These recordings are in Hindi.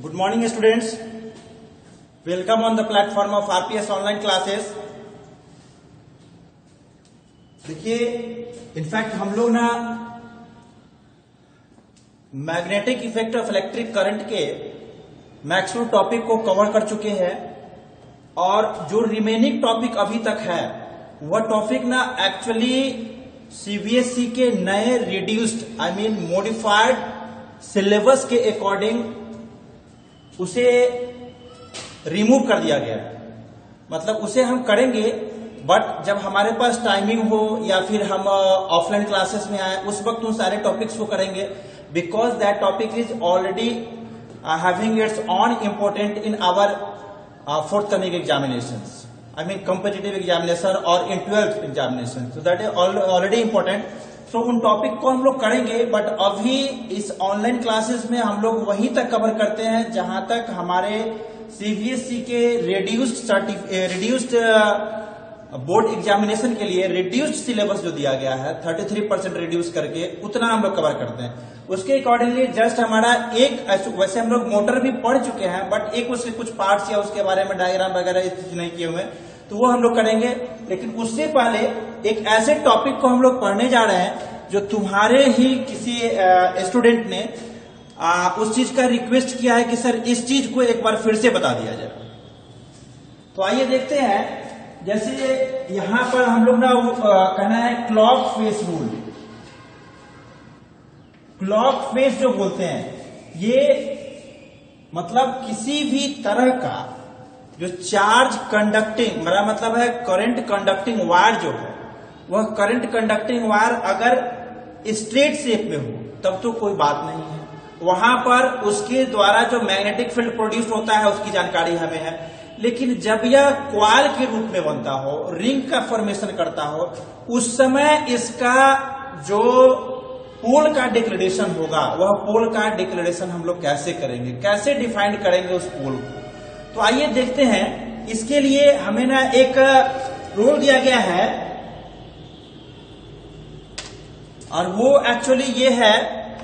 Good morning students. Welcome on the platform of RPS online classes. देखिए इनफैक्ट हम लोग ना magnetic effect of electric current के मैक्सिमम टॉपिक को कवर कर चुके हैं और जो रिमेनिंग टॉपिक अभी तक है वह टॉपिक ना एक्चुअली सीबीएसई के नए रिड्यूस्ड मॉडिफाइड सिलेबस के अकॉर्डिंग उसे रिमूव कर दिया गया है। मतलब उसे हम करेंगे बट जब हमारे पास टाइमिंग हो या फिर हम ऑफलाइन क्लासेस में आए उस वक्त उन सारे टॉपिक्स को करेंगे because that topic is already having it's on important in our forthcoming examinations. Competitive examination or in 12th examination. So that is already important. So उन टॉपिक को हम लोग करेंगे बट अभी इस ऑनलाइन क्लासेस में हम लोग वहीं तक कवर करते हैं जहां तक हमारे सीबीएसई के रिड्यूस्ड बोर्ड एग्जामिनेशन के लिए रिड्यूस्ड सिलेबस जो दिया गया है 33% रिड्यूस करके उतना हम लोग कवर करते हैं। उसके अकॉर्डिंगली जस्ट हमारा एक वैसे हम लोग मोटर भी पढ़ चुके हैं बट एक उसके कुछ पार्ट्स या उसके बारे में डायग्राम वगैरह नहीं किए हुए तो वो हम लोग करेंगे। लेकिन उससे पहले एक ऐसे टॉपिक को हम लोग पढ़ने जा रहे हैं जो तुम्हारे ही किसी स्टूडेंट ने उस चीज का रिक्वेस्ट किया है कि सर इस चीज को एक बार फिर से बता दिया जाए। तो आइए देखते हैं। जैसे यहां पर हम लोग ना कहना है clock face rule. Clock face जो बोलते हैं ये मतलब किसी भी तरह का जो चार्ज कंडक्टिंग मेरा मतलब है करंट कंडक्टिंग वायर जो है वह करंट कंडक्टिंग वायर अगर स्ट्रेट शेप में हो तब तो कोई बात नहीं है। वहां पर उसके द्वारा जो मैग्नेटिक फील्ड प्रोड्यूस होता है उसकी जानकारी हमें है। लेकिन जब यह क्वाइल के रूप में बनता हो रिंग का फॉर्मेशन करता हो उस समय इसका जो पोल का डिक्लेरेशन होगा वह पोल का डिक्लेरेशन हम लोग कैसे करेंगे, कैसे डिफाइन करेंगे उस पोल को। तो आइए देखते हैं। इसके लिए हमें ना एक रूल दिया गया है और वो एक्चुअली ये है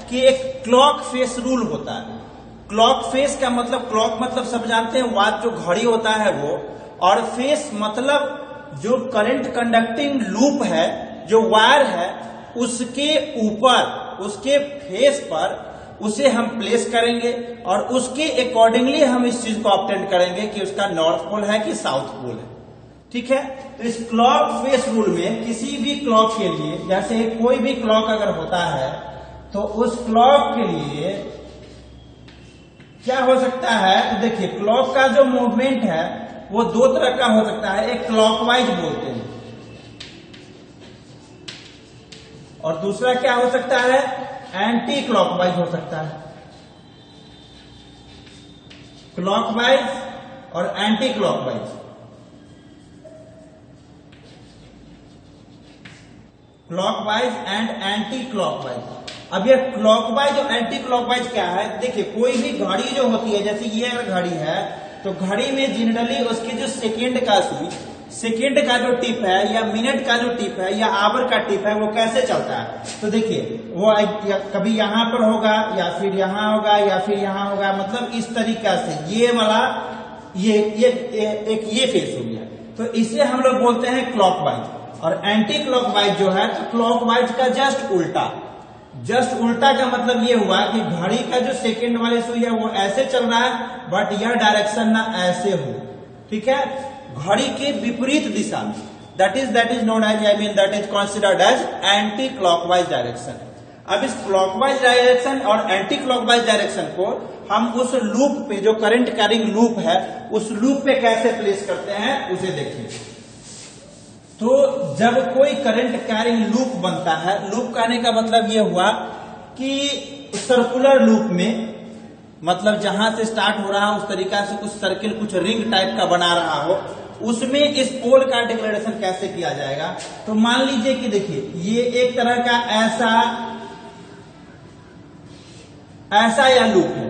कि एक क्लॉक फेस रूल होता है। क्लॉक फेस का मतलब क्लॉक मतलब सब जानते हैं वाच जो घड़ी होता है वो, और फेस मतलब जो करंट कंडक्टिंग लूप है जो वायर है उसके ऊपर उसके फेस पर उसे हम प्लेस करेंगे और उसके अकॉर्डिंगली हम इस चीज को ऑब्टेन करेंगे कि उसका नॉर्थ पोल है कि साउथ पोल है। ठीक है। तो इस क्लॉक फेस रूल में किसी भी क्लॉक के लिए जैसे कोई भी क्लॉक अगर होता है तो उस क्लॉक के लिए क्या हो सकता है। तो देखिए क्लॉक का जो मूवमेंट है वो दो तरह का हो सकता है। एक क्लॉकवाइज बोलते हैं और दूसरा क्या हो सकता है एंटी क्लॉकवाइज हो सकता है। क्लॉकवाइज और anti clockwise. Clockwise and anti clockwise. अब ये क्लॉकवाइज और एंटी क्लॉकवाइज क्या है। देखिए कोई भी घड़ी जो होती है जैसे ये अगर घड़ी है तो घड़ी में जनरली उसके जो सेकेंड का सुई सेकेंड का जो टिप है या मिनट का जो टिप है या आवर का टिप है वो कैसे चलता है। तो देखिए वो कभी यहां पर होगा या फिर यहां होगा या फिर यहां होगा। मतलब इस तरीका से ये वाला ये फेस हो गया तो इसे हम लोग बोलते हैं क्लॉकवाइज। और एंटी क्लॉकवाइज जो है तो क्लॉकवाइज का जस्ट उल्टा का मतलब ये हुआ कि घड़ी का जो सेकेंड वाले सुई है वो ऐसे चल रहा है बट यह डायरेक्शन ना ऐसे हो। ठीक है। घड़ी के विपरीत दिशा में that is known as that is considered as anti clockwise direction. अब इस क्लॉकवाइज डायरेक्शन और एंटी क्लॉकवाइज डायरेक्शन को हम उस लूप पे जो करंट कैरिंग लूप है उस लूप पे कैसे प्लेस करते हैं उसे देखिए। तो जब कोई करंट कैरिंग लूप बनता है, लूप कहने का मतलब यह हुआ कि सर्कुलर लूप में मतलब जहां से स्टार्ट हो रहा है उस तरीका से कुछ सर्किल कुछ रिंग टाइप का बना रहा हो उसमें इस पोल का डिक्लेरेशन कैसे किया जाएगा। तो मान लीजिए कि देखिए ये एक तरह का ऐसा या लूप है।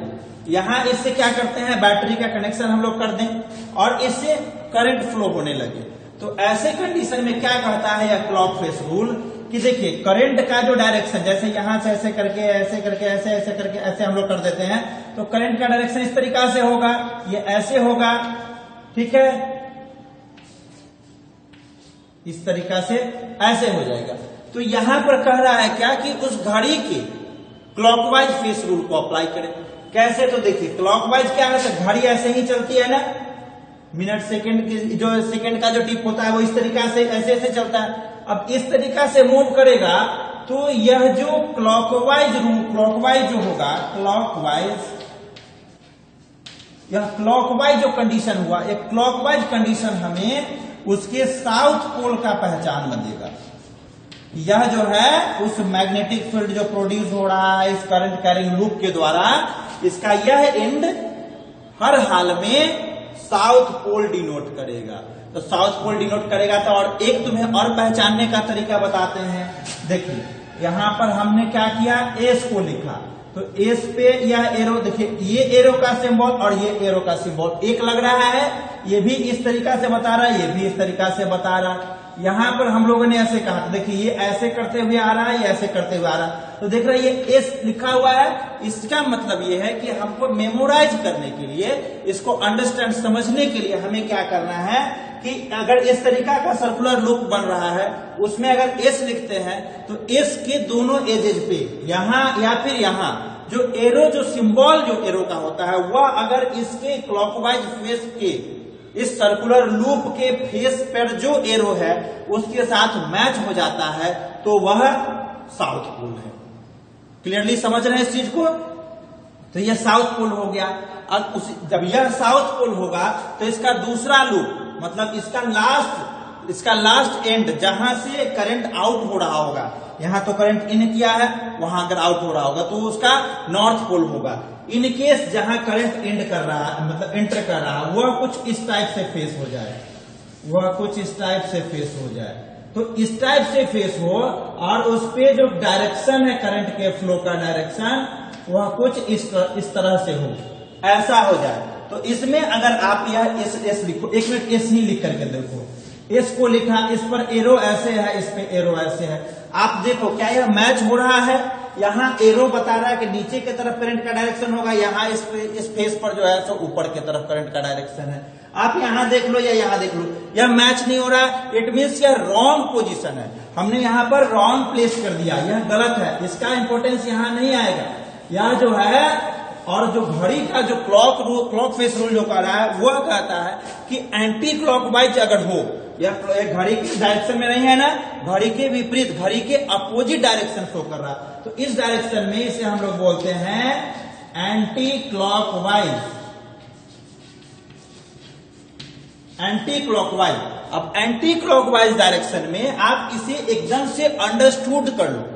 यहां इससे क्या करते हैं बैटरी का कनेक्शन हम लोग कर दें और इससे करंट फ्लो होने लगे। तो ऐसे कंडीशन में क्या कहता है यह क्लॉक फेस रूल कि देखिए करंट का जो डायरेक्शन, जैसे यहां से ऐसे करके ऐसे करके ऐसे ऐसे करके ऐसे हम लोग कर देते हैं, तो करंट का डायरेक्शन इस तरीका से होगा, ये ऐसे होगा, ठीक है, इस तरीका से ऐसे हो जाएगा। तो यहां पर कह रहा है क्या कि उस घड़ी के क्लॉकवाइज फेस रूल को अप्लाई करें। कैसे? तो देखिए क्लॉकवाइज क्या है, तो घड़ी ऐसे ही चलती है ना, मिनट सेकंड की जो सेकंड का जो टिप होता है वो इस तरीका से ऐसे ऐसे चलता है। अब इस तरीका से मूव करेगा तो यह जो क्लॉकवाइज रूल, क्लॉकवाइज जो होगा, यह क्लॉकवाइज जो कंडीशन हुआ, एक क्लॉकवाइज कंडीशन हमें उसके साउथ पोल का पहचान बनेगा। यह जो है उस मैग्नेटिक फील्ड जो प्रोड्यूस हो रहा है इस करंट कैरिंग लूप के द्वारा, इसका यह एंड हर हाल में साउथ पोल डिनोट करेगा। तो साउथ पोल डिनोट करेगा तो और एक तुम्हें और पहचानने का तरीका बताते हैं। देखिए यहां पर हमने क्या किया, एस को लिखा, तो एस पे यह एरो, देखिए ये एरो का सिंबल और ये एरो का सिंबल एक लग रहा है, ये भी इस तरीका से बता रहा है, ये भी इस तरीका से बता रहा है। यहां पर हम लोगों ने ऐसे कहा, देखिए ये ऐसे करते हुए आ रहा है, ये ऐसे करते हुए आ रहा है, तो देख रहे हैं ये एस लिखा हुआ है। इसका मतलब ये है कि हमको मेमोराइज करने के लिए, इसको अंडरस्टैंड समझने के लिए हमें क्या करना है कि अगर इस तरीका का सर्कुलर लूप बन रहा है, उसमें अगर एस लिखते हैं तो एस के दोनों एजेज पे, यहां या फिर यहां जो एरो, जो सिंबल जो एरो का होता है, वह अगर इसके क्लॉकवाइज फेस के, इस सर्कुलर लूप के फेस पर जो एरो है उसके साथ मैच हो जाता है तो वह साउथ पोल है। क्लियरली समझ रहे हैं इस चीज को? तो यह साउथ पोल हो गया। अब जब यह साउथ पोल होगा तो इसका दूसरा लूप, मतलब इसका लास्ट एंड जहां से करंट आउट हो रहा होगा, यहां तो करंट इन किया है, वहां अगर आउट हो रहा होगा तो उसका नॉर्थ पोल होगा। इन केस जहां करंट एंड कर रहा है, मतलब एंटर कर रहा है, वह कुछ इस टाइप से फेस हो जाए, वह कुछ इस टाइप से फेस हो जाए, तो इस टाइप से फेस हो और उस पे जो डायरेक्शन है करंट के फ्लो का डायरेक्शन, वह कुछ इस तरह से हो, ऐसा हो जाए। तो इसमें अगर आप यह एस लिखो, एक मिनट एस ही लिख करके देखो, एस को लिखा, इस पर एरो ऐसे है, इस पे एरो ऐसे है, आप देखो क्या यह मैच हो रहा है? यहाँ एरो बता रहा है कि नीचे की तरफ करंट का डायरेक्शन होगा, यहाँ इस फेस पर जो है तो ऊपर की तरफ करंट का डायरेक्शन है। आप यहाँ देख लो या यहाँ देख लो, यह मैच नहीं हो रहा है, इट मीन्स यह रॉन्ग पोजीशन है, हमने यहाँ पर रॉन्ग प्लेस कर दिया, यह गलत है, इसका इंपॉर्टेंस यहाँ नहीं आएगा। यह जो है, और जो घड़ी का जो क्लॉक फेस रूल जो कह रहा है वह कहता है कि एंटी क्लॉकवाइज अगर हो, यह घड़ी की डायरेक्शन में नहीं है ना, घड़ी के विपरीत, घड़ी के अपोजिट डायरेक्शन शो कर रहा है, तो इस डायरेक्शन में इसे हम लोग बोलते हैं एंटी क्लॉकवाइज। Anti clockwise. अब एंटी क्लॉकवाइज डायरेक्शन में आप इसे एकदम से अंडरस्टूड कर लो।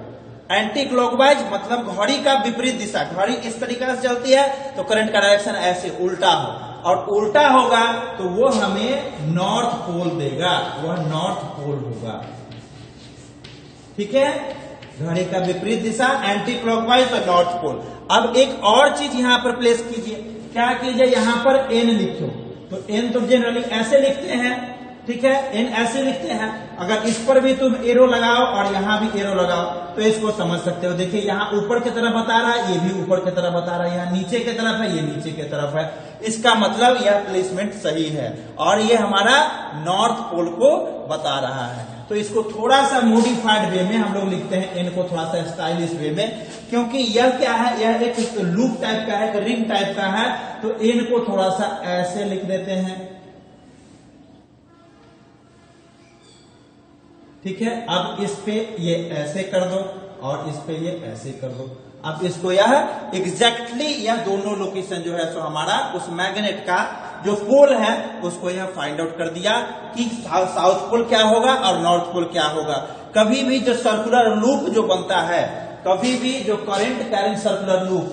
एंटी क्लॉकवाइज मतलब घड़ी का विपरीत दिशा, घड़ी इस तरीके से चलती है तो करंट का डायरेक्शन ऐसे उल्टा हो, और उल्टा होगा तो वो हमें नॉर्थ पोल देगा, वह नॉर्थ पोल होगा। ठीक है, घड़ी का विपरीत दिशा एंटी क्लॉकवाइज और नॉर्थ पोल। अब एक और चीज यहां पर प्लेस कीजिए, क्या कीजिए, यहां पर एन लिखो, तो एन तो जनरली ऐसे लिखते हैं, ठीक है, एन ऐसे लिखते हैं, अगर इस पर भी तुम एरो लगाओ और यहां भी एरो लगाओ तो इसको समझ सकते हो। देखिए यहां ऊपर की तरफ बता रहा है, ये भी ऊपर की तरफ बता रहा है, यहाँ नीचे की तरफ है, ये नीचे की तरफ है, इसका मतलब यह प्लेसमेंट सही है और ये हमारा नॉर्थ पोल को बता रहा है। तो इसको थोड़ा सा मॉडिफाइड वे में हम लोग लिखते हैं, एन को थोड़ा सा स्टाइलिश वे में, क्योंकि यह क्या है, यह एक लूप टाइप का है, एक रिंग टाइप का है, तो एन को थोड़ा सा ऐसे लिख देते हैं। ठीक है, अब इस पे ये ऐसे कर दो और इस पे ये ऐसे कर दो। अब इसको यह एग्जैक्टली यह दोनों लोकेशन जो है सो हमारा उस मैग्नेट का जो पोल है उसको यह फाइंड आउट कर दिया कि साउथ पोल क्या होगा और नॉर्थ पोल क्या होगा। कभी भी जो सर्कुलर लूप जो बनता है, कभी भी जो current carrying circular loop,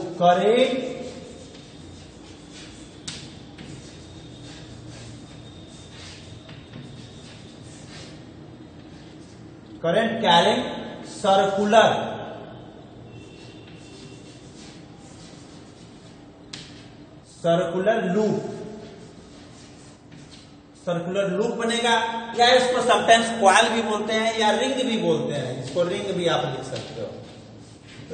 current carrying circular circular loop बनेगा, या इसको समटाइम्स कॉइल भी बोलते हैं या रिंग भी बोलते हैं, इसको रिंग भी आप लिख सकते हो।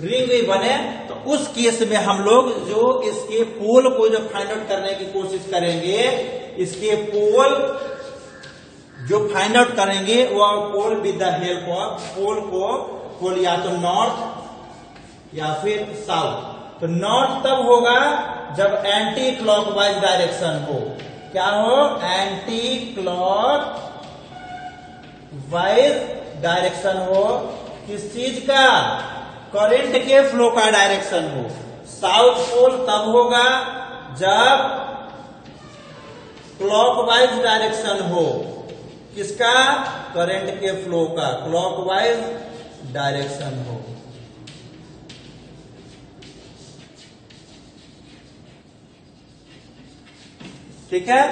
रिंग भी बने तो उस केस में हम लोग जो इसके पोल को जो फाइंड आउट करने की कोशिश करेंगे, इसके पोल जो फाइंड आउट करेंगे वह पोल विद द हेल्प ऑफ पोल या तो नॉर्थ या फिर साउथ। तो नॉर्थ तब होगा जब एंटी क्लॉकवाइज डायरेक्शन हो। क्या हो? एंटी क्लॉक वाइज डायरेक्शन हो। किस चीज का? करंट के फ्लो का डायरेक्शन हो। साउथ पोल तब होगा जब क्लॉकवाइज डायरेक्शन हो। किसका? करंट के फ्लो का क्लॉकवाइज डायरेक्शन हो। ठीक है,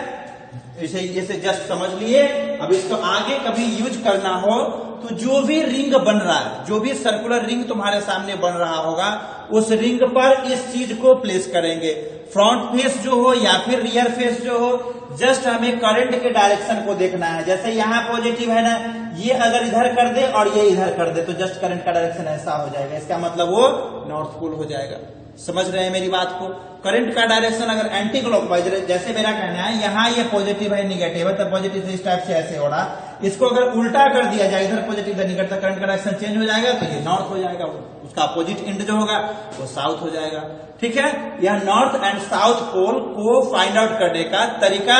इसे जस्ट समझ लिए। अब इसको आगे कभी यूज करना हो तो जो भी रिंग बन रहा है, जो भी सर्कुलर रिंग तुम्हारे सामने बन रहा होगा, उस रिंग पर इस चीज को प्लेस करेंगे। फ्रंट फेस जो हो या फिर रियर फेस जो हो, जस्ट हमें करंट के डायरेक्शन को देखना है। जैसे यहाँ पॉजिटिव है ना, ये अगर इधर कर दे और ये इधर कर दे तो जस्ट करंट का डायरेक्शन ऐसा हो जाएगा। इसका मतलब वो नॉर्थ पोल हो जाएगा। समझ रहे हैं मेरी बात को? करंट का डायरेक्शन अगर एंटी क्लॉकवाइज, जैसे मेरा कहना है यहाँ ये पॉजिटिव है निगेटिव है, तो पॉजिटिव से इस टाइप से ऐसे हो रहा, इसको अगर उल्टा कर दिया जाए, इधर पॉजिटिव इधर निगेटिव, करंट का डायरेक्शन चेंज हो जाएगा, तो ये नॉर्थ हो जाएगा। उसका अपोजिट एंड जो होगा वो साउथ हो जाएगा। ठीक है, यह नॉर्थ एंड साउथ पोल को फाइंड आउट करने का तरीका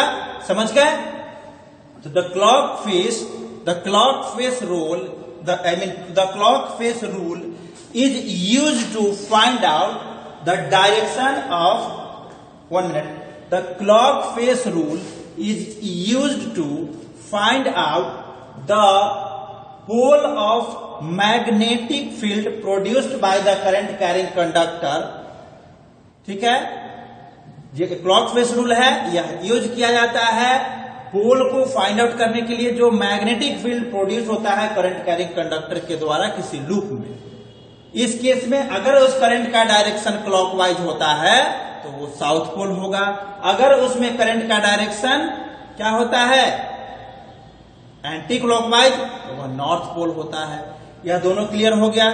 समझ गए? तो the clock face rule is used to find out the direction of, 1 minute, the clock face rule is used to find out the pole of magnetic field produced by the current carrying conductor। ठीक है, ये क्लॉक फेस रूल है, यह यूज किया जाता है पोल को फाइंड आउट करने के लिए जो मैग्नेटिक फील्ड प्रोड्यूस होता है करंट कैरिंग कंडक्टर के द्वारा किसी लूप में। इस केस में अगर उस करंट का डायरेक्शन क्लॉकवाइज होता है तो वो साउथ पोल होगा। अगर उसमें करंट का डायरेक्शन क्या होता है? एंटी क्लॉकवाइज, तो वह नॉर्थ पोल होता है। यह दोनों क्लियर हो गया?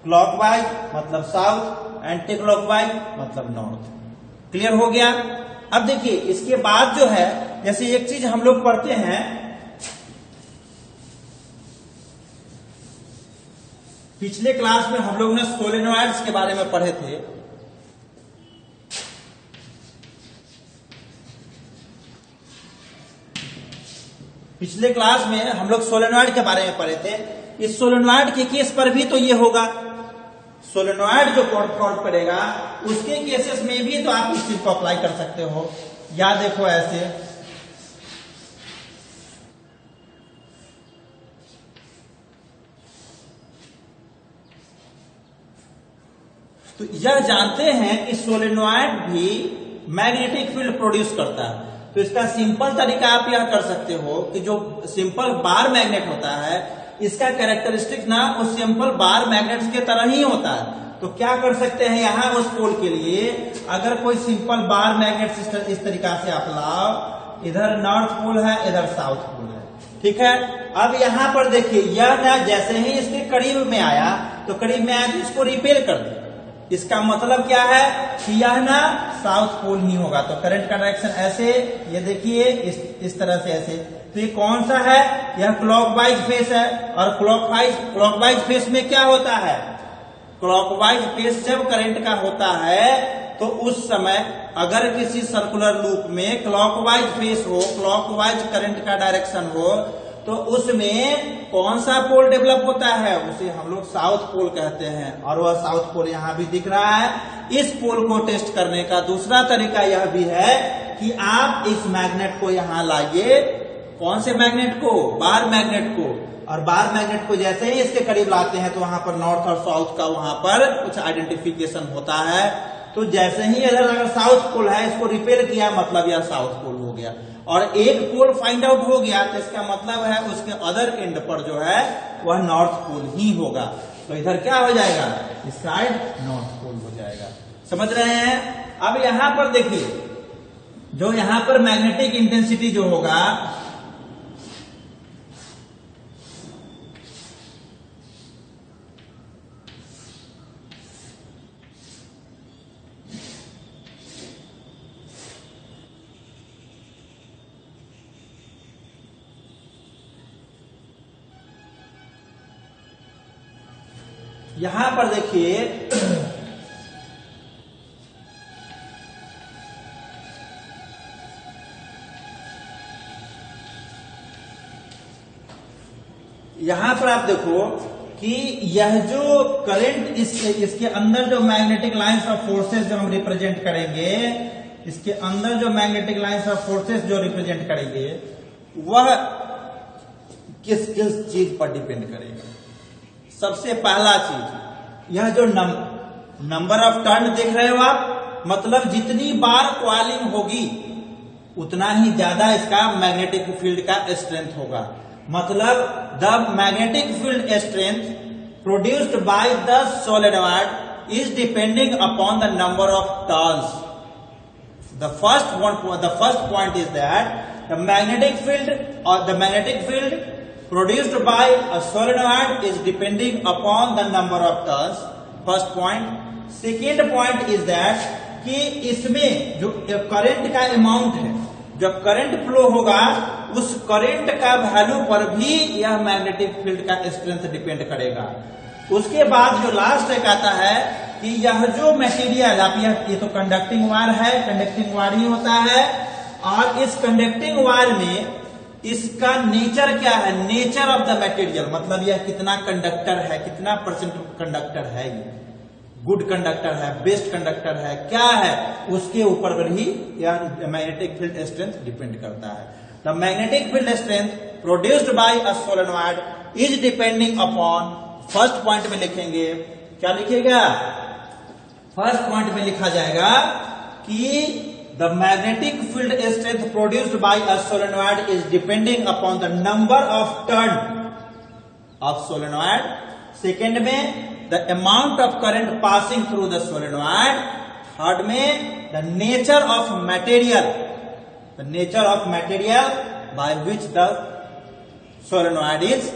क्लॉकवाइज मतलब साउथ, एंटी क्लॉकवाइज मतलब नॉर्थ। क्लियर हो गया? अब देखिए इसके बाद जो है, जैसे एक चीज हम लोग पढ़ते हैं, पिछले क्लास में हम लोग ने सोलेनॉइड्स के बारे में पढ़े थे। पिछले क्लास में हम लोग सोलेनॉइड के बारे में पढ़े थे। इस सोलेनॉइड के केस पर भी तो ये होगा। सोलेनॉइड जो कॉर्ड पड़ेगा उसके केसेस में भी तो आप इस चीज को अप्लाई कर सकते हो। या देखो ऐसे, तो यह जानते हैं कि सोलेनॉइड भी मैग्नेटिक फील्ड प्रोड्यूस करता है। तो इसका सिंपल तरीका आप यह कर सकते हो कि जो सिंपल बार मैग्नेट होता है, इसका कैरेक्टरिस्टिक ना उस सिंपल बार मैग्नेट्स के तरह ही होता है। तो क्या कर सकते हैं, यहां उस पोल के लिए अगर कोई सिंपल बार मैग्नेट इस तरीका से आप लाओ, इधर नॉर्थ पोल है, इधर साउथ पोल है। ठीक है, अब यहां पर देखिए, यह ना जैसे ही इसके करीब में आया तो करीब में आया तो इसको रिपेल कर दिया। इसका मतलब क्या है कि यह ना साउथ पोल ही होगा। तो करंट का डायरेक्शन ऐसे, ये देखिए इस तरह से ऐसे, तो ये कौन सा है? यह क्लॉकवाइज फेस है। और क्लॉकवाइज फेस में क्या होता है? क्लॉकवाइज फेस जब करंट का होता है तो उस समय अगर किसी सर्कुलर लूप में क्लॉकवाइज फेस हो, क्लॉकवाइज करंट का डायरेक्शन हो, तो उसमें कौन सा पोल डेवलप होता है? उसे हम लोग साउथ पोल कहते हैं। और वह साउथ पोल यहां भी दिख रहा है। इस पोल को टेस्ट करने का दूसरा तरीका यह भी है कि आप इस मैग्नेट को यहां लाइए। कौन से मैग्नेट को? बार मैग्नेट को। और बार मैग्नेट को जैसे ही इसके करीब लाते हैं तो वहां पर नॉर्थ और साउथ का वहां पर कुछ आइडेंटिफिकेशन होता है। तो जैसे ही इधर अगर साउथ पोल है, इसको रिपेल किया, मतलब यह साउथ पोल हो गया। और एक पोल फाइंड आउट हो गया तो इसका मतलब है उसके अदर एंड पर जो है वह नॉर्थ पोल ही होगा। तो इधर क्या हो जाएगा? इस साइड नॉर्थ पोल हो जाएगा। समझ रहे हैं? अब यहां पर देखिए, जो यहां पर मैग्नेटिक इंटेंसिटी जो होगा, यहां पर देखिए यहां पर आप देखो कि यह जो करंट इसके अंदर जो मैग्नेटिक लाइंस ऑफ फोर्सेस जो हम रिप्रेजेंट करेंगे, इसके अंदर जो मैग्नेटिक लाइंस ऑफ फोर्सेस जो रिप्रेजेंट करेंगे वह किस किस चीज पर डिपेंड करेगा। सबसे पहला चीज, यह जो नंबर ऑफ टर्न देख रहे हो आप, मतलब जितनी बार कॉइलिंग होगी उतना ही ज्यादा इसका मैग्नेटिक फील्ड का स्ट्रेंथ होगा। मतलब the magnetic field strength produced by the solenoid is depending upon the number of turns. The first point is that the magnetic field produced by a solenoid is depending upon the number of turns. First point. Second point is that कि इसमें जो करंट का अमाउंट है, जब करंट फ्लो होगा उस करंट का वैल्यू पर भी यह मैग्नेटिक फील्ड का स्ट्रेंथ डिपेंड करेगा। उसके बाद जो लास्ट एक आता है कि यह जो मटेरियल, आप ये तो कंडक्टिंग वायर है, कंडक्टिंग वायर ही होता है, और इस कंडक्टिंग वायर में इसका नेचर क्या है, नेचर ऑफ द मटेरियल, मतलब यह कितना कंडक्टर है, कितना परसेंट कंडक्टर है, ये गुड कंडक्टर है, बेस्ट कंडक्टर है, क्या है, उसके ऊपर ही यह मैग्नेटिक फील्ड स्ट्रेंथ डिपेंड करता है। The magnetic field strength produced by a solenoid is depending upon, first point में लिखेंगे, क्या लिखिएगा, फर्स्ट पॉइंट में लिखा जाएगा कि the magnetic field strength produced by a solenoid is depending upon the number of turn of solenoid. Second में the amount of current passing through the solenoid. Third में the nature of material by which the solenoid is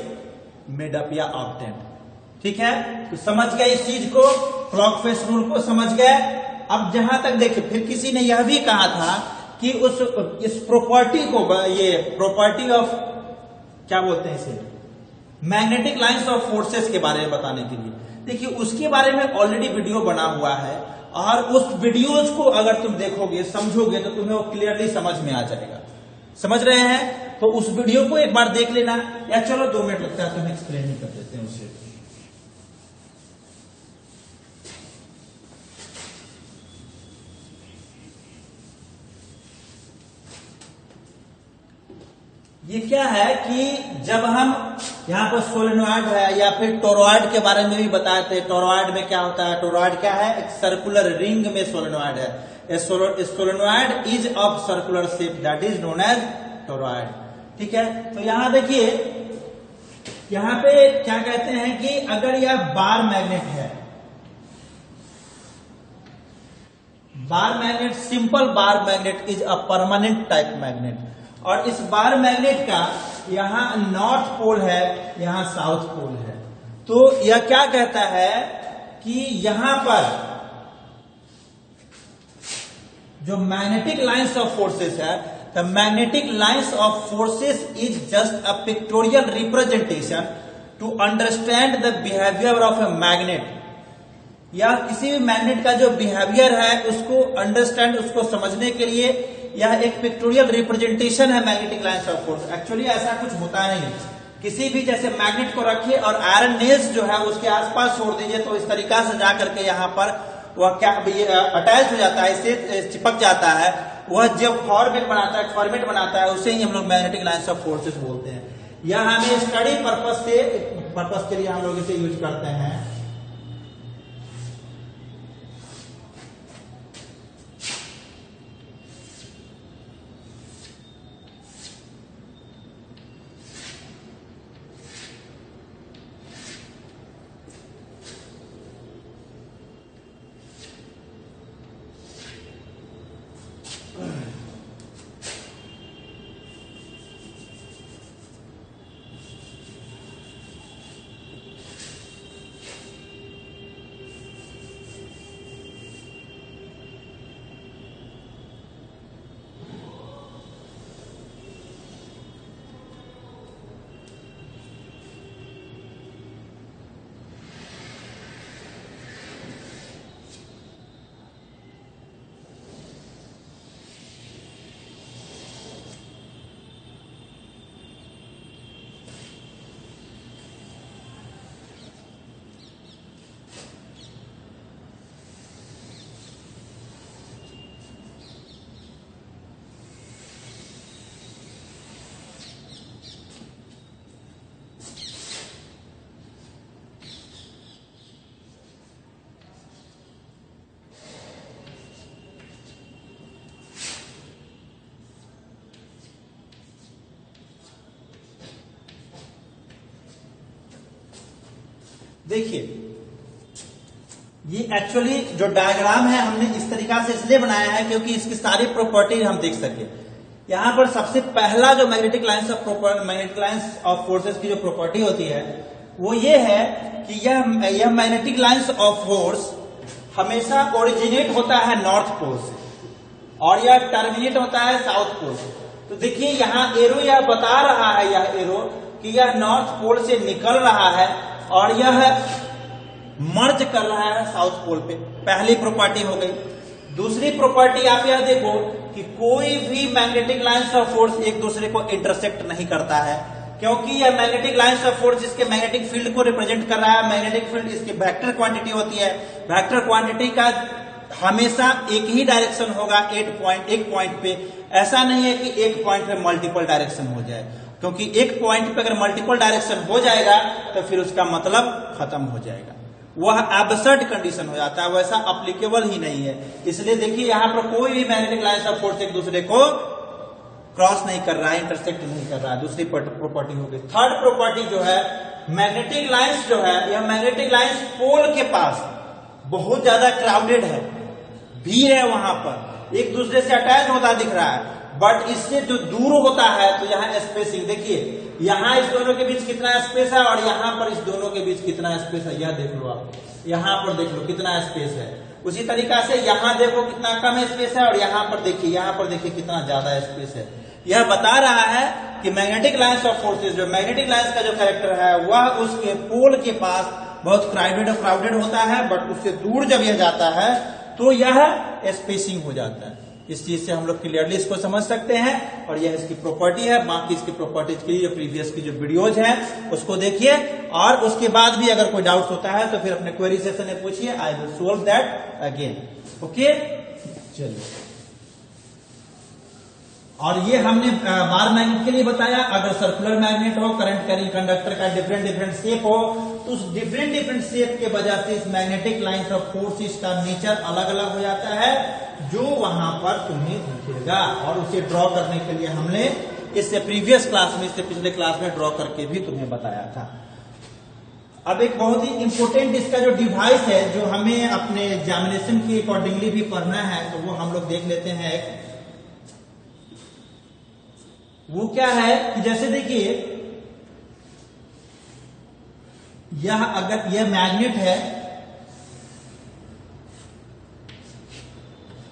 made up या obtained. ठीक है, तो समझ गए इस चीज को, क्लॉक फेस रूल को समझ गए। अब जहां तक देखिए, फिर किसी ने यह भी कहा था कि इस प्रॉपर्टी को, ये प्रॉपर्टी ऑफ, क्या बोलते हैं इसे, मैग्नेटिक लाइंस ऑफ फोर्सेस के बारे में बताने के लिए, देखिए उसके बारे में ऑलरेडी वीडियो बना हुआ है, और उस वीडियोज को अगर तुम देखोगे, समझोगे, तो तुम्हें वो क्लियरली समझ में आ जाएगा। समझ रहे हैं? तो उस वीडियो को एक बार देख लेना, या चलो 2 मिनट लगता है, तुम्हें एक्सप्लेन ही कर देते हैं उसे। ये क्या है कि जब हम यहाँ पर सोलेनॉइड है, या फिर टोरॉइड के बारे में भी बताए थे, टोरॉइड में क्या होता है, टोरॉइड क्या है, एक सर्कुलर रिंग में सोलेनॉइड है। Solenoid is of circular shape, that is known as toroid. ठीक है, तो यहां देखिए, यहां पे क्या कहते हैं कि अगर यह बार मैग्नेट है, bar magnet, simple bar magnet is a permanent type magnet, और इस बार मैग्नेट का यहां नॉर्थ पोल है, यहां साउथ पोल है। तो यह क्या कहता है कि यहां पर जो मैग्नेटिक लाइंस ऑफ फोर्सेस है, the magnetic lines of forces is just a pictorial representation to understand the behaviour of a magnet. या किसी भी मैग्नेट का जो बिहेवियर है उसको अंडरस्टैंड, उसको समझने के लिए यह एक पिक्टोरियल रिप्रेजेंटेशन है magnetic lines of force. Actually ऐसा कुछ होता नहीं, किसी भी जैसे मैग्नेट को रखिए और आयरन नेल्स जो है उसके आसपास छोड़ दीजिए, तो इस तरीका से जाकर के यहाँ पर वह क्या अटैच हो जाता है, इससे चिपक जाता है, वह जब फॉर्मेट बनाता है, उसे ही हम लोग मैग्नेटिक लाइंस ऑफ फोर्सेस बोलते हैं। यह हमें स्टडी पर्पस के लिए हम लोग इसे यूज करते हैं। देखिए, ये एक्चुअली जो डायग्राम है हमने इस तरीका से इसलिए बनाया है क्योंकि इसकी सारी प्रॉपर्टी हम देख सके। यहां पर सबसे पहला जो मैग्नेटिक लाइंस ऑफ फोर्सेस की जो प्रॉपर्टी होती है वो ये है कि यह मैग्नेटिक लाइंस ऑफ फोर्स हमेशा ओरिजिनेट होता है नॉर्थ पोल से और यह टर्मिनेट होता है साउथ पोल से। तो देखिए यहाँ एरो यह बता रहा है, यह एरो कि यह नॉर्थ पोल से निकल रहा है और यह मर्ज कर रहा है साउथ पोल पे। पहली प्रॉपर्टी हो गई। दूसरी प्रॉपर्टी आप यह देखो कि कोई भी मैग्नेटिक लाइंस ऑफ फोर्स एक दूसरे को इंटरसेक्ट नहीं करता है, क्योंकि यह मैग्नेटिक लाइंस ऑफ फोर्स इसके मैग्नेटिक फील्ड को रिप्रेजेंट कर रहा है। मैग्नेटिक फील्ड इसकी वेक्टर क्वांटिटी होती है। वेक्टर क्वांटिटी का हमेशा एक ही डायरेक्शन होगा एक पॉइंट पे। ऐसा नहीं है कि एक पॉइंट पे मल्टीपल डायरेक्शन हो जाए, क्योंकि एक पॉइंट पे अगर मल्टीपल डायरेक्शन हो जाएगा तो फिर उसका मतलब खत्म हो जाएगा, वह एब्सर्ड कंडीशन हो जाता है, वैसा अप्लीकेबल ही नहीं है। इसलिए देखिए यहाँ पर कोई भी मैग्नेटिक लाइंस ऑफ फोर्स एक दूसरे को क्रॉस नहीं कर रहा है, इंटरसेक्ट नहीं कर रहा है। दूसरी प्रॉपर्टी हो गई। थर्ड प्रॉपर्टी जो है, मैग्नेटिक लाइंस जो है, यह मैग्नेटिक लाइंस पोल के पास बहुत ज्यादा क्राउडेड है, भीड़ है, वहां पर एक दूसरे से अटैच होता दिख रहा है। बट इससे जो दूर होता है तो यहाँ स्पेसिंग देखिए, यहाँ इस दोनों के बीच कितना स्पेस है और यहाँ पर इस दोनों के बीच कितना स्पेस है, यह देख लो आप। यहाँ पर देख लो कितना स्पेस है। उसी तरीका से यहाँ देखो कितना कम स्पेस है और यहाँ पर देखिए कितना ज्यादा स्पेस है। यह बता रहा है कि मैग्नेटिक लाइंस ऑफ फोर्सेस, जो मैग्नेटिक लाइंस का जो कैरेक्टर है वह उसके पोल के पास बहुत क्राउडेड होता है, बट उससे दूर जब यह जाता है तो यह स्पेसिंग हो जाता है। इस चीज से हम लोग क्लियरली इसको समझ सकते हैं और यह इसकी प्रॉपर्टी है। बाकी इसकी प्रॉपर्टीज के लिए प्रीवियस की जो वीडियोज हैं उसको देखिए और उसके बाद भी अगर कोई डाउट होता है तो फिर अपने क्वेरी सेक्शन में पूछिए, I will solve that again. Okay, चलिए। और ये हमने बार मैग्नेट के लिए बताया। अगर सर्कुलर मैग्नेट हो, करंट कैरिंग कंडक्टर का डिफरेंट शेप हो, तो उस डिफरेंट शेप के वजह से इस मैग्नेटिक लाइंस ऑफ फोर्सेस का नेचर अलग अलग हो जाता है, जो वहां पर तुम्हें दिखेगा। और उसे ड्रॉ करने के लिए हमने इससे प्रीवियस क्लास में, इससे पिछले क्लास में ड्रॉ करके भी तुम्हें बताया था। अब एक बहुत ही इंपॉर्टेंट इसका जो डिवाइस है, जो हमें अपने एग्जामिनेशन के अकॉर्डिंगली भी पढ़ना है, तो वो हम लोग देख लेते हैं। वो क्या है कि जैसे देखिए, यह अगर यह मैग्नेट है,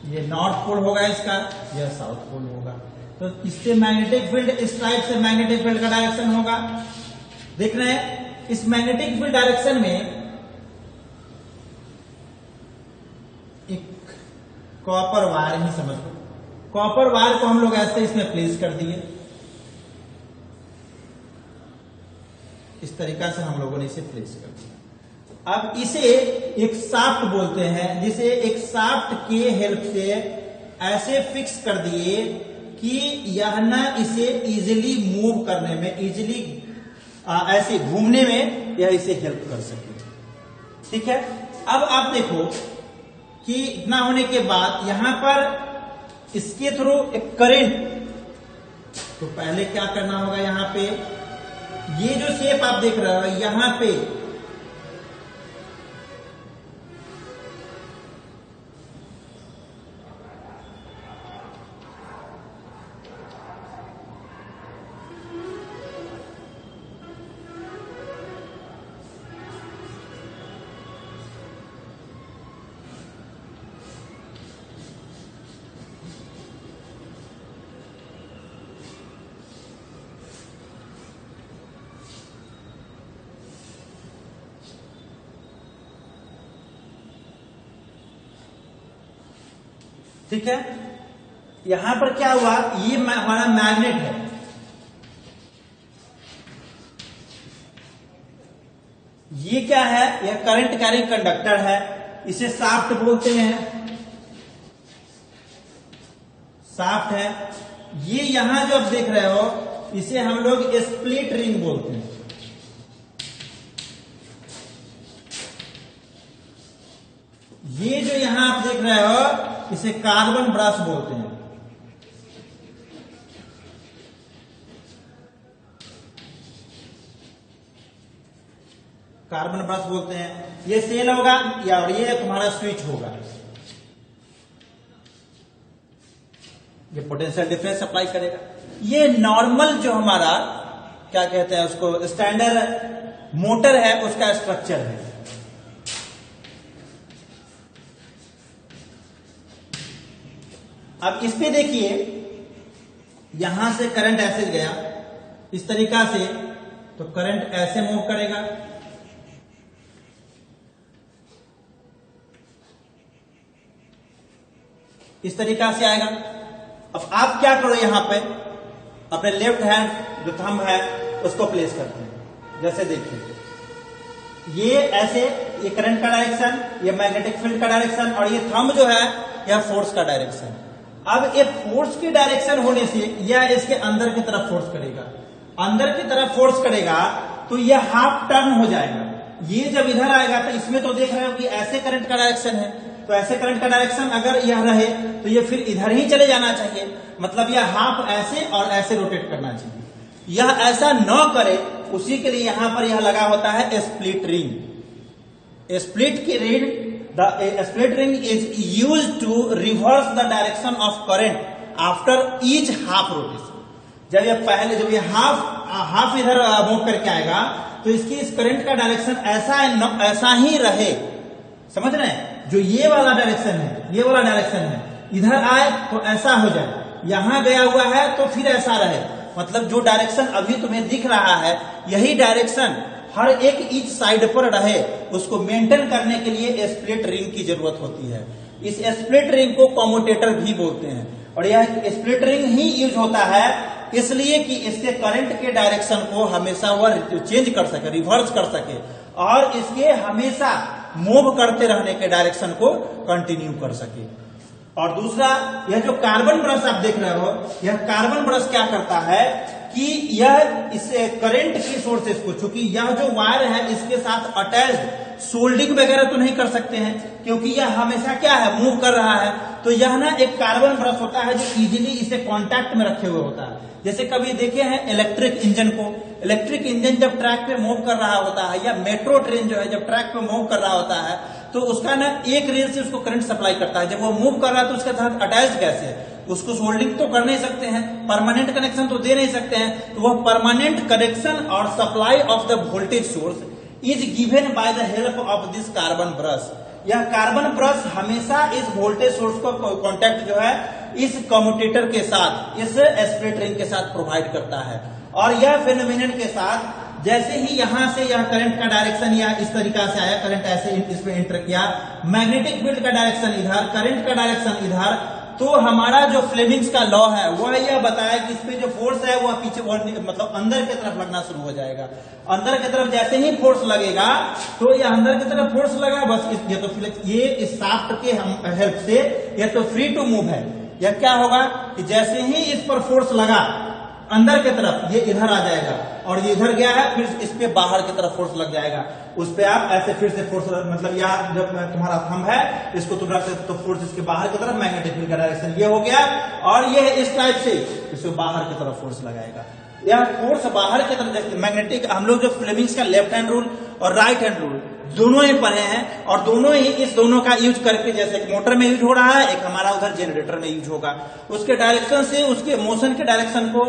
ये नॉर्थ पोल होगा इसका, यह साउथ पोल होगा, तो इससे मैग्नेटिक फील्ड इस टाइप से मैग्नेटिक फील्ड का डायरेक्शन होगा। देख रहे हैं, इस मैग्नेटिक फील्ड डायरेक्शन में एक कॉपर वायर ही समझ लो, कॉपर वायर को हम लोग ऐसे इसमें प्लेस कर दिए। इस तरीका से हम लोगों ने इसे प्लेस कर दिया। अब इसे एक शाफ्ट बोलते हैं, जिसे एक शाफ्ट के हेल्प से ऐसे फिक्स कर दिए कि यह ना इसे इजीली मूव करने में, इजीली ऐसे घूमने में यह इसे हेल्प कर सके। ठीक है। अब आप देखो कि इतना होने के बाद यहां पर इसके थ्रू एक करंट, तो पहले क्या करना होगा, यहां पे ये जो शेप आप देख रहे हो, यहां पे ठीक है। यहां पर क्या हुआ, ये हमारा मैग्नेट है, ये क्या है, यह करंट कैरिंग कंडक्टर है, इसे शाफ्ट बोलते हैं, शाफ्ट है। ये यहां जो आप देख रहे हो, इसे हम लोग स्प्लिट रिंग बोलते हैं। ये जो यहां आप देख रहे हो, इसे कार्बन ब्रश बोलते हैं। कार्बन ब्रश बोलते हैं। ये सेल होगा या और ये तुम्हारा स्विच होगा। ये पोटेंशियल डिफरेंस अप्लाई करेगा। ये नॉर्मल जो हमारा क्या कहते हैं उसको स्टैंडर्ड मोटर है उसका स्ट्रक्चर है। अब इस पे देखिए, यहां से करंट ऐसे गया इस तरीका से, तो करंट ऐसे मूव करेगा, इस तरीका से आएगा। अब आप क्या करो, यहां पे अपने लेफ्ट हैंड जो थंब है उसको प्लेस करते हैं। जैसे देखिए ये ऐसे, ये करंट का डायरेक्शन, ये मैग्नेटिक फील्ड का डायरेक्शन, और ये थंब जो है यह फोर्स का डायरेक्शन। अब ये फोर्स की डायरेक्शन होने से यह इसके अंदर की तरफ फोर्स करेगा, अंदर की तरफ फोर्स करेगा तो यह हाफ टर्न हो जाएगा। ये जब इधर आएगा तो इसमें तो देख रहे हो कि ऐसे करंट का डायरेक्शन है, तो ऐसे करंट का डायरेक्शन अगर यह रहे तो ये फिर इधर ही चले जाना चाहिए, मतलब यह हाफ ऐसे और ऐसे रोटेट करना चाहिए। यह ऐसा न करे उसी के लिए यहां पर यह लगा होता है स्प्लिट रिंग। स्प्लिट की ring, the split ring is used to reverse the direction of current after each half rotation. जब ये पहले जब ये हाफ इधर मूव करके आएगा तो इसकी इस करंट का डायरेक्शन ऐसा ही रहे, समझ रहे हैं? जो ये वाला डायरेक्शन है, ये वाला डायरेक्शन है, इधर आए तो ऐसा हो जाए, यहां गया हुआ है तो फिर ऐसा रहे। मतलब जो डायरेक्शन अभी तुम्हें दिख रहा है यही डायरेक्शन हर एक ईच साइड पर रहे, उसको मेंटेन करने के लिए स्प्लिट रिंग की जरूरत होती है। इस स्प्लिट रिंग को कम्यूटेटर भी बोलते हैं, और यह स्प्लिट रिंग ही यूज होता है इसलिए कि इसके करंट के डायरेक्शन को हमेशा वह चेंज कर सके, रिवर्स कर सके, और इसके हमेशा मूव करते रहने के डायरेक्शन को कंटिन्यू कर सके। और दूसरा, यह जो कार्बन ब्रश आप देख रहे हो, यह कार्बन ब्रश क्या करता है कि यह इस करंट की सोर्सेस को, चूंकि यह जो वायर है इसके साथ अटैच्ड सोल्डिंग वगैरह तो नहीं कर सकते हैं क्योंकि यह हमेशा क्या है, मूव कर रहा है। तो यह ना एक कार्बन ब्रश होता है जो इजीली इसे कांटेक्ट में रखे हुए होता है। जैसे कभी देखे हैं इलेक्ट्रिक इंजन को, इलेक्ट्रिक इंजन जब ट्रैक पे मूव कर रहा होता है, या मेट्रो ट्रेन जो है जब ट्रैक पे मूव कर रहा होता है, तो उसका ना एक रेल से उसको करंट सप्लाई करता है। जब वो मूव कर रहा है तो उसके साथ अटैच्ड कैसे है, उसको सोल्डिंग तो कर नहीं सकते हैं, परमानेंट कनेक्शन तो दे नहीं सकते हैं, तो वह परमानेंट कनेक्शन और supply of the voltage source is given by the help of this carbon brush. यह कार्बन ब्रश हमेशा इस वोल्टेज सोर्स को कांटेक्ट जो है इस कम्यूटेटर के साथ, इस स्प्लिट रिंग के साथ प्रोवाइड करता है। और यह फेनोमेनन के साथ जैसे ही यहां से यह करंट का डायरेक्शन या इस तरीका से आया, करंट ऐसे इसमें एंटर किया, मैग्नेटिक फील्ड का डायरेक्शन इधर, करंट का डायरेक्शन इधर, तो हमारा जो फ्लेमिंग्स का लॉ है वह यह बताया कि इस पे जो फोर्स है वह पीछे मतलब अंदर की तरफ लगना शुरू हो जाएगा। अंदर की तरफ जैसे ही फोर्स लगेगा तो यह अंदर की तरफ फोर्स लगा, बस ये इस शाफ्ट के हेल्प से यह तो फ्री टू मूव है। यह क्या होगा कि जैसे ही इस पर फोर्स लगा अंदर की तरफ, ये इधर आ जाएगा, और ये इधर गया है, फिर इस पे बाहर की तरफ फोर्स लग जाएगा। उस पे आप ऐसे फिर से फोर्स, मतलब यहाँ जब तुम्हारा थंब है इसको तुम रखते तो फोर्स इसके बाहर की तरफ, मैग्नेटिक फील्ड का डायरेक्शन ये हो गया, और ये इस टाइप से इसको बाहर की तरफ फोर्स लगाएगा। यह फोर्स बाहर की तरफ मैग्नेटिक, हम लोग जो फ्लेमिंग्स का लेफ्ट हैंड रूल और राइट हैंड रूल दोनों ही पढ़े हैं, और दोनों ही इस दोनों का यूज करके, जैसे मोटर में यूज हो रहा है, एक हमारा उधर जनरेटर में यूज होगा, उसके डायरेक्शन से उसके मोशन के डायरेक्शन को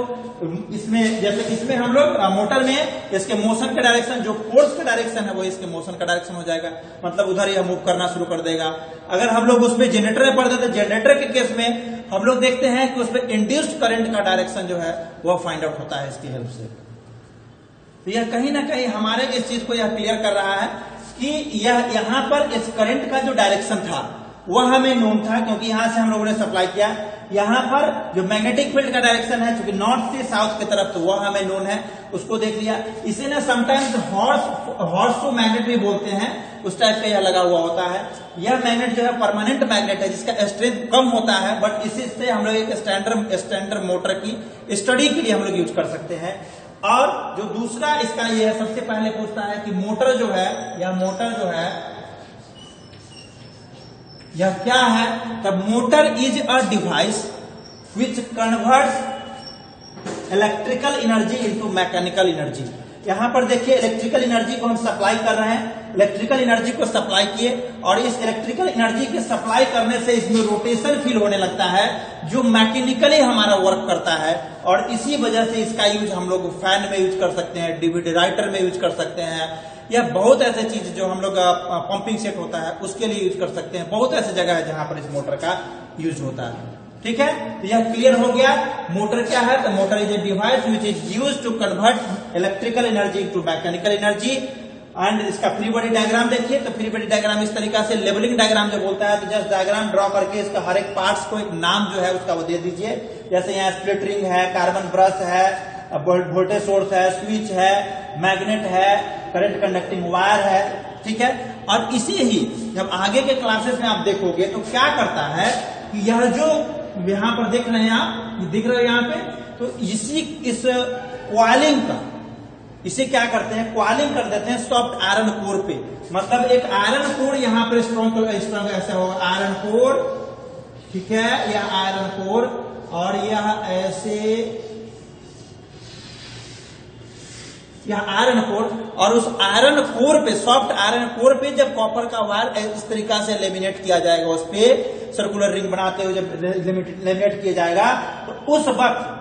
इसमें, जैसे इसमें हम लोग मोटर में इसके मोशन के डायरेक्शन, जो फोर्स का डायरेक्शन है वो इसके मोशन का डायरेक्शन हो जाएगा, मतलब उधर यह मूव करना शुरू कर देगा। अगर हम लोग उसमें जनरेटर में पढ़ते थे, जनरेटर के केस में हम लोग देखते हैं कि उसमें इंड्यूस्ड करंट का डायरेक्शन जो है वह फाइंड आउट होता है इसकी हेल्प से। तो यह कहीं ना कहीं हमारे इस चीज को यह क्लियर कर रहा है कि यह यहाँ पर इस करंट का जो डायरेक्शन था वह हमें नोन था, क्योंकि यहां से हम लोगों ने सप्लाई किया। यहां पर जो मैग्नेटिक फील्ड का डायरेक्शन है, क्योंकि नॉर्थ से साउथ की तरफ, तो वह हमें नोन है, उसको देख लिया। इसे ना समटाइम्स हॉर्स टू मैग्नेट भी बोलते हैं, उस टाइप का यह लगा हुआ होता है। यह मैग्नेट जो है परमानेंट मैग्नेट है, जिसका स्ट्रेंथ कम होता है, बट इसी से हम लोग एक स्टैंडर्ड मोटर की स्टडी के लिए हम लोग यूज कर सकते हैं। और जो दूसरा इसका ये है, सबसे पहले पूछता है कि मोटर जो है, या मोटर जो है यह क्या है? The motor is a device which converts electrical energy into mechanical energy. यहाँ पर देखिए इलेक्ट्रिकल एनर्जी को हम सप्लाई कर रहे हैं, इलेक्ट्रिकल एनर्जी को सप्लाई किए और इस इलेक्ट्रिकल एनर्जी के सप्लाई करने से इसमें रोटेशन फील होने लगता है जो मैकेनिकली हमारा वर्क करता है और इसी वजह से इसका यूज हम लोग फैन में यूज कर सकते हैं, डीवीडी राइटर में यूज कर सकते हैं, या बहुत ऐसे चीज जो हम लोग पंपिंग सेट होता है उसके लिए यूज कर सकते हैं। बहुत ऐसे जगह है जहां पर इस मोटर का यूज होता है। ठीक है, तो यह क्लियर हो गया। मोटर क्या है? तो motor is a device which is use to convert electrical energy to mechanical energy. And इसका फ्री बॉडी डायग्राम देखिए, तो फ्री बॉडी डायग्राम इस तरीका से लेवलिंग डायग्राम जो बोलता है, तो जस्ट डायग्राम ड्रॉ करके इसका हर एक पार्ट्स को एक नाम जो है उसका वो दे दीजिए। जैसे यहाँ स्प्लिट रिंग है, कार्बन ब्रश है, वोल्टेज सोर्स है, स्विच है, मैग्नेट है, करंट कंडक्टिंग वायर है। ठीक है, और इसी ही जब आगे के क्लासेस में आप देखोगे तो क्या करता है कि यह जो यहाँ पर देख रहे हैं आप, दिख रहे हो यहाँ पे, तो इस क्वालिंग का इसे क्या करते हैं, क्वालिंग कर देते हैं सॉफ्ट आयरन कोर पे। मतलब एक आयरन कोर यहाँ पर स्ट्रॉन्ग ऐसा होगा आयरन कोर। ठीक है, यह आयरन कोर और यह ऐसे यह आयरन कोर, और उस आयरन कोर पे, सॉफ्ट आयरन कोर पे जब कॉपर का वायर इस तरीका से लेमिनेट किया जाएगा, उस पे सर्कुलर रिंग बनाते हुए जब लेमिनेट किया जाएगा, तो उस वक्त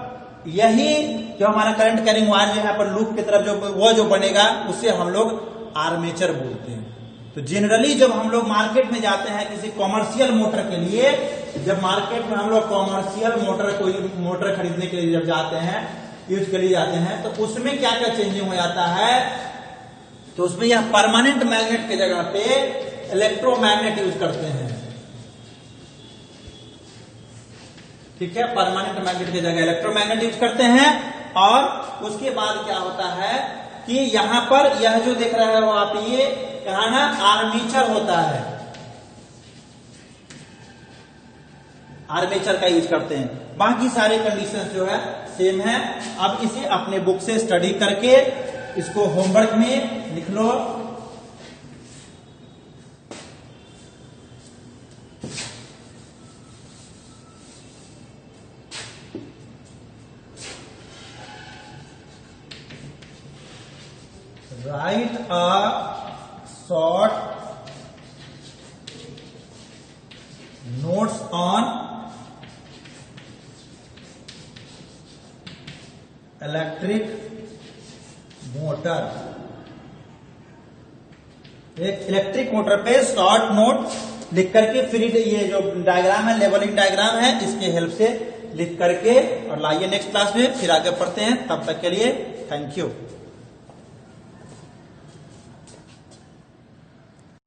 यही जो हमारा करंट कैरिंग वायर जो यहाँ पर लूप की तरफ जो बनेगा उसे हम लोग आर्मेचर बोलते हैं। तो जनरली जब हम लोग मार्केट में जाते हैं किसी कॉमर्शियल मोटर के लिए, जब मार्केट में हम लोग कॉमर्शियल मोटर कोई मोटर खरीदने के लिए जब जाते हैं, यूज के लिए जाते हैं, तो उसमें क्या क्या चेंजिंग हो जाता है, तो उसमें यह परमानेंट मैग्नेट की जगह पे इलेक्ट्रोमैग्नेट यूज करते हैं। ठीक है, परमानेंट मैग्नेट की जगह इलेक्ट्रोमैग्नेट यूज करते हैं। और उसके बाद क्या होता है कि यहां पर यह जो देख रहे हो आप, ये कहा ना आर्मेचर होता है, आर्मेचर का यूज करते हैं। बाकी सारे कंडीशंस जो है सेम है। अब इसे अपने बुक से स्टडी करके इसको होमवर्क में लिख लो। Write a short notes on electric motor. एक इलेक्ट्रिक मोटर पे शॉर्ट नोट लिख करके, फिर ये जो डायग्राम है, लेवलिंग डायग्राम है, इसके हेल्प से लिख करके और लाइए नेक्स्ट क्लास में फिर आगे पढ़ते हैं। तब तक के लिए थैंक यू।